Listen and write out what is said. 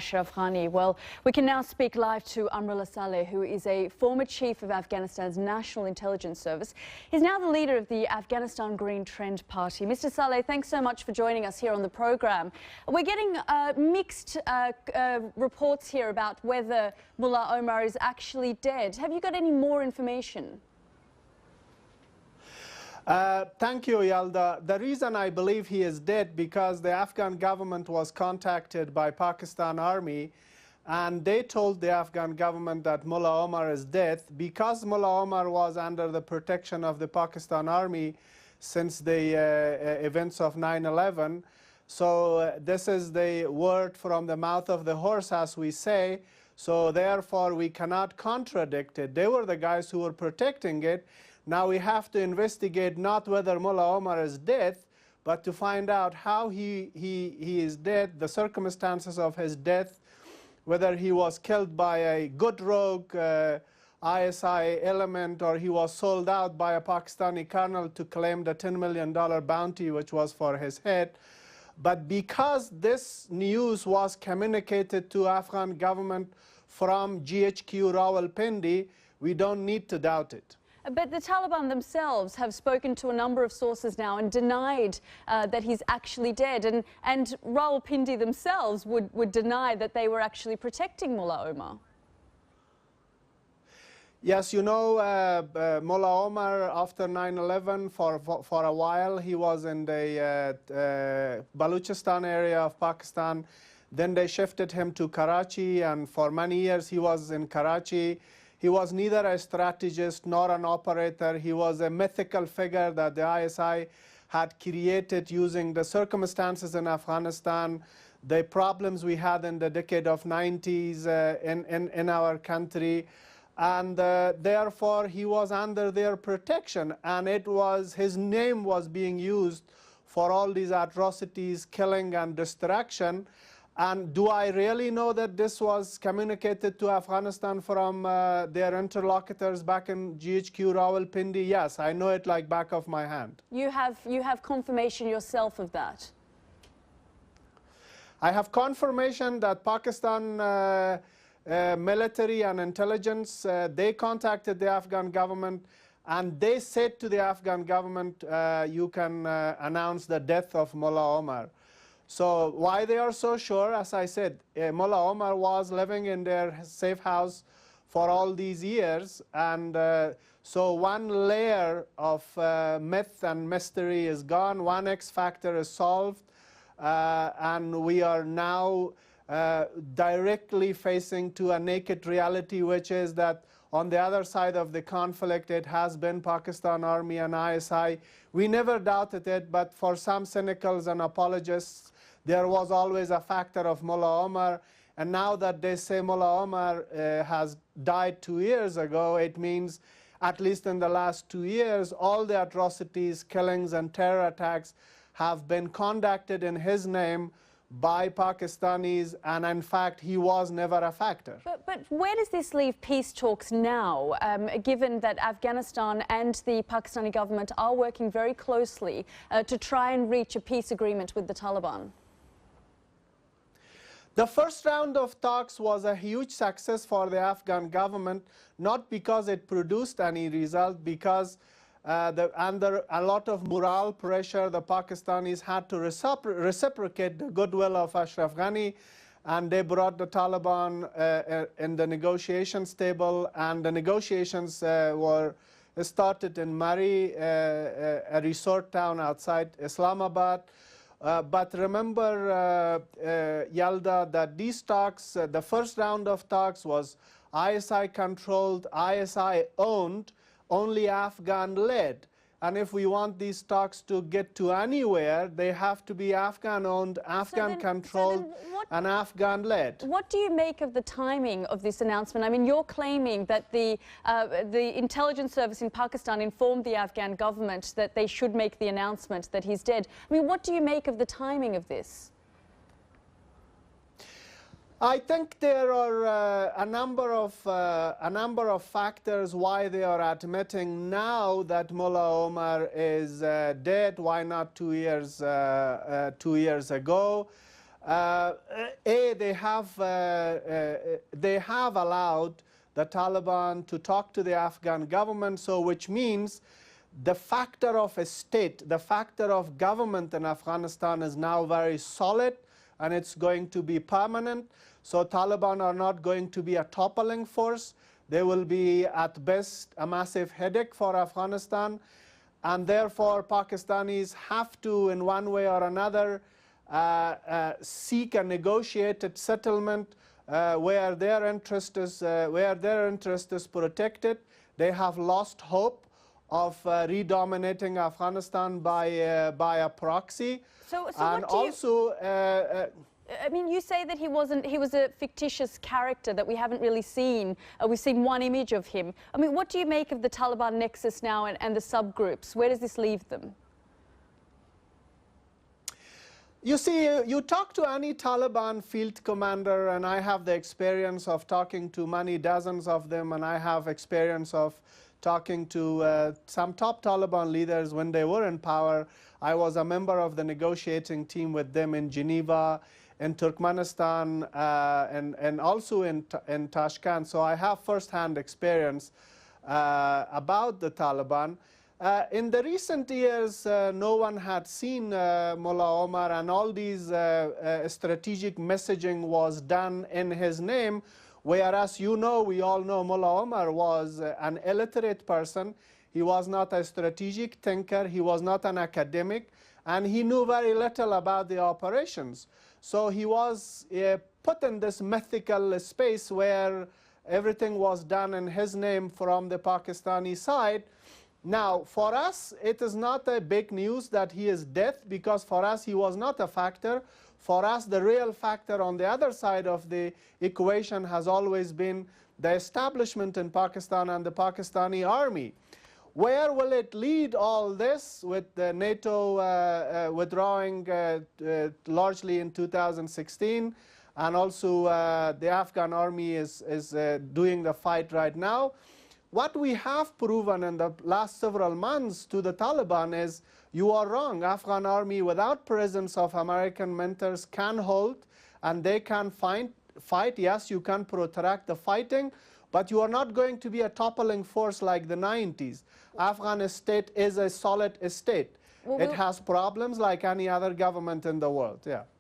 Afghani. Well, we can now speak live to Amrullah Saleh, who is a former chief of Afghanistan's National Intelligence Service. He's now the leader of the Afghanistan Green Trend Party. Mr. Saleh, thanks so much for joining us here on the program. We're getting mixed reports here about whether Mullah Omar is actually dead. Have you got any more information? Thank you, Yalda. The reason I believe he is dead because the Afghan government was contacted by Pakistan Army and they told the Afghan government that Mullah Omar is dead because Mullah Omar was under the protection of the Pakistan Army since the events of 9/11. So this is the word from the mouth of the horse, as we say. So therefore, we cannot contradict it. They were the guys who were protecting it. Now we have to investigate not whether Mullah Omar is dead, but to find out how he is dead, the circumstances of his death, whether he was killed by a good rogue ISI element or he was sold out by a Pakistani colonel to claim the $10 million bounty which was for his head. But because this news was communicated to Afghan government from GHQ Rawalpindi, we don't need to doubt it. But the Taliban themselves have spoken to a number of sources now and denied that he's actually dead. And Rawalpindi themselves would deny that they were actually protecting Mullah Omar. Yes, you know, Mullah Omar, after 9/11, for a while, he was in the Balochistan area of Pakistan. Then they shifted him to Karachi, and for many years he was in Karachi. He was neither a strategist nor an operator. He was a mythical figure that the ISI had created using the circumstances in Afghanistan, the problems we had in the decade of 90s in our country. And therefore, he was under their protection. And his name was being used for all these atrocities, killing and destruction. And do I really know that this was communicated to Afghanistan from their interlocutors back in GHQ Rawalpindi? Yes, I know it like back of my hand. You have confirmation yourself of that? I have confirmation that Pakistan military and intelligence, they contacted the Afghan government and they said to the Afghan government, you can announce the death of Mullah Omar. So why they are so sure? As I said, Mullah Omar was living in their safe house for all these years. And so one layer of myth and mystery is gone. One X factor is solved. And we are now directly facing to a naked reality, which is that on the other side of the conflict, it has been Pakistan Army and ISI. We never doubted it, but for some cynicals and apologists, there was always a factor of Mullah Omar. And now that they say Mullah Omar has died 2 years ago, it means at least in the last 2 years, all the atrocities, killings, and terror attacks have been conducted in his name by Pakistanis, and in fact, he was never a factor. But where does this leave peace talks now, given that Afghanistan and the Pakistani government are working very closely to try and reach a peace agreement with the Taliban? The first round of talks was a huge success for the Afghan government, not because it produced any result, because under a lot of moral pressure, the Pakistanis had to reciprocate the goodwill of Ashraf Ghani, and they brought the Taliban in the negotiations table, and the negotiations were started in Murree, a resort town outside Islamabad. But remember, Yalda, that these talks, the first round of talks was ISI-controlled, ISI-owned, only Afghan-led. And if we want these talks to get to anywhere, they have to be Afghan-owned, Afghan-controlled, and Afghan-led. What do you make of the timing of this announcement? I mean, you're claiming that the intelligence service in Pakistan informed the Afghan government that they should make the announcement that he's dead. I mean, what do you make of the timing of this? I think there are a number of factors why they are admitting now that Mullah Omar is dead. Why not 2 years ago? They have allowed the Taliban to talk to the Afghan government, so which means the factor of a state, the factor of government in Afghanistan is now very solid, and it's going to be permanent. So Taliban are not going to be a toppling force. They will be at best a massive headache for Afghanistan, and therefore Pakistanis have to, in one way or another, seek a negotiated settlement where their interest is protected. They have lost hope of redominating Afghanistan by a proxy. So and also, I mean, you say that he was a fictitious character that we haven't really seen. We've seen one image of him. I mean, what do you make of the Taliban nexus now and the subgroups? Where does this leave them? You see, you talk to any Taliban field commander, and I have the experience of talking to many dozens of them, and I have experience of talking to some top Taliban leaders when they were in power. I was a member of the negotiating team with them in Geneva, in Turkmenistan, and also in Tashkent. So I have first-hand experience about the Taliban. In the recent years, no one had seen Mullah Omar, and all these strategic messaging was done in his name, whereas we all know Mullah Omar was an illiterate person. He was not a strategic thinker, he was not an academic, and he knew very little about the operations. So he was put in this mythical space where everything was done in his name from the Pakistani side. Now, for us, it is not a big news that he is dead, because for us he was not a factor. For us, the real factor on the other side of the equation has always been the establishment in Pakistan and the Pakistani army. Where will it lead, all this, with the NATO withdrawing largely in 2016, and also the Afghan army is doing the fight right now? What we have proven in the last several months to the Taliban is, you are wrong. Afghan army without presence of American mentors can hold, and they can fight. Yes, you can protract the fighting, but you are not going to be a toppling force like the 90s. Afghan state is a solid state. It has problems like any other government in the world. Yeah.